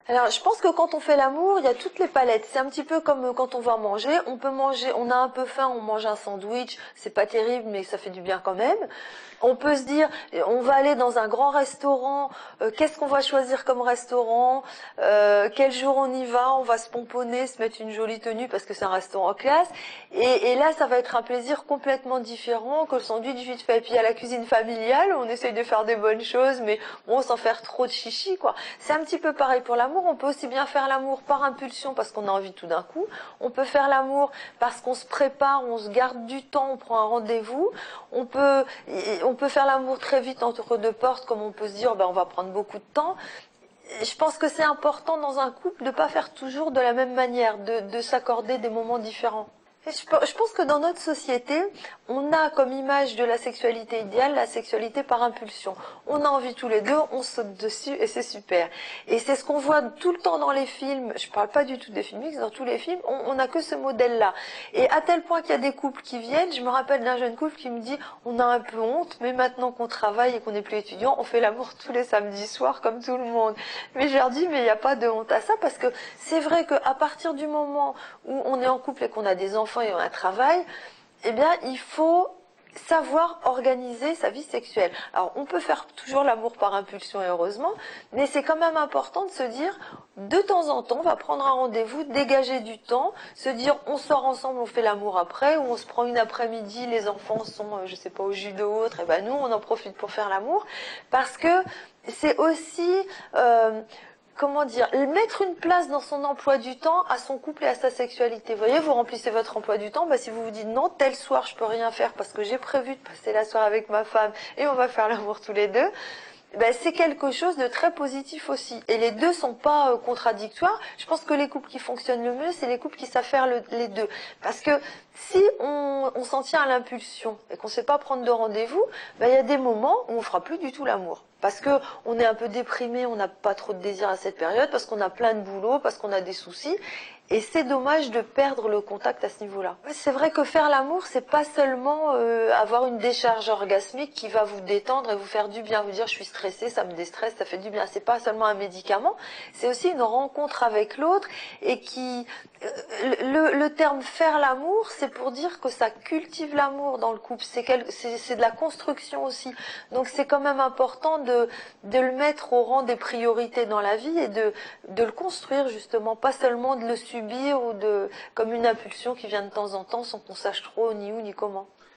Alors, je pense que quand on fait l'amour, il y a toutes les palettes. C'est un petit peu comme quand on va manger. On peut manger, on a un peu faim, on mange un sandwich. C'est pas terrible, mais ça fait du bien quand même. On peut se dire, on va aller dans un grand restaurant. Qu'est-ce qu'on va choisir comme restaurant? Quel jour on y va? On va se pomponner, se mettre une jolie tenue parce que c'est un restaurant classe. Et là, ça va être un plaisir complètement différent que le sandwich vite fait. Et puis, il y a la cuisine familiale. On essaye de faire des bonnes choses, mais bon, sans faire trop de chichi, quoi. C'est un petit peu pareil pour l'amour. On peut aussi bien faire l'amour par impulsion parce qu'on a envie tout d'un coup. On peut faire l'amour parce qu'on se prépare, on se garde du temps, on prend un rendez-vous. On peut faire l'amour très vite entre deux portes, comme on peut se dire, ben, on va prendre beaucoup de temps. Je pense que c'est important dans un couple de ne pas faire toujours de la même manière, de s'accorder des moments différents. Et je pense que dans notre société, on a comme image de la sexualité idéale la sexualité par impulsion. On a envie tous les deux, on saute dessus et c'est super. Et c'est ce qu'on voit tout le temps dans les films. Je parle pas du tout des films mixtes, dans tous les films, on n'a que ce modèle-là. Et à tel point qu'il y a des couples qui viennent, je me rappelle d'un jeune couple qui me dit, on a un peu honte, mais maintenant qu'on travaille et qu'on n'est plus étudiant, on fait l'amour tous les samedis soirs comme tout le monde. Mais je leur dis, mais il n'y a pas de honte à ça parce que c'est vrai qu'à partir du moment où on est en couple et qu'on a des enfants et un travail, eh bien, il faut savoir organiser sa vie sexuelle. Alors, on peut faire toujours l'amour par impulsion et heureusement, mais c'est quand même important de se dire, de temps en temps, on va prendre un rendez-vous, dégager du temps, se dire, on sort ensemble, on fait l'amour après, ou on se prend une après-midi, les enfants sont, je sais pas, au judo ou autre, et ben nous, on en profite pour faire l'amour, parce que c'est aussi... comment dire, mettre une place dans son emploi du temps à son couple et à sa sexualité. Vous voyez, vous remplissez votre emploi du temps, bah, si vous vous dites non, tel soir je peux rien faire parce que j'ai prévu de passer la soirée avec ma femme et on va faire l'amour tous les deux, ben, c'est quelque chose de très positif aussi. Et les deux sont pas contradictoires. Je pense que les couples qui fonctionnent le mieux, c'est les couples qui savent faire les deux. Parce que si on s'en tient à l'impulsion et qu'on sait pas prendre de rendez-vous, ben, il y a des moments où on fera plus du tout l'amour. Parce que on est un peu déprimé, on n'a pas trop de désir à cette période, parce qu'on a plein de boulot, parce qu'on a des soucis. Et c'est dommage de perdre le contact à ce niveau-là. C'est vrai que faire l'amour, c'est pas seulement avoir une décharge orgasmique qui va vous détendre et vous faire du bien, vous dire je suis stressée, ça me déstresse, ça fait du bien. C'est pas seulement un médicament, c'est aussi une rencontre avec l'autre et qui le terme faire l'amour, c'est pour dire que ça cultive l'amour dans le couple. C'est de la construction aussi. Donc c'est quand même important de le mettre au rang des priorités dans la vie et de le construire justement, pas seulement de le subir ou comme une impulsion qui vient de temps en temps sans qu'on sache trop ni où ni comment.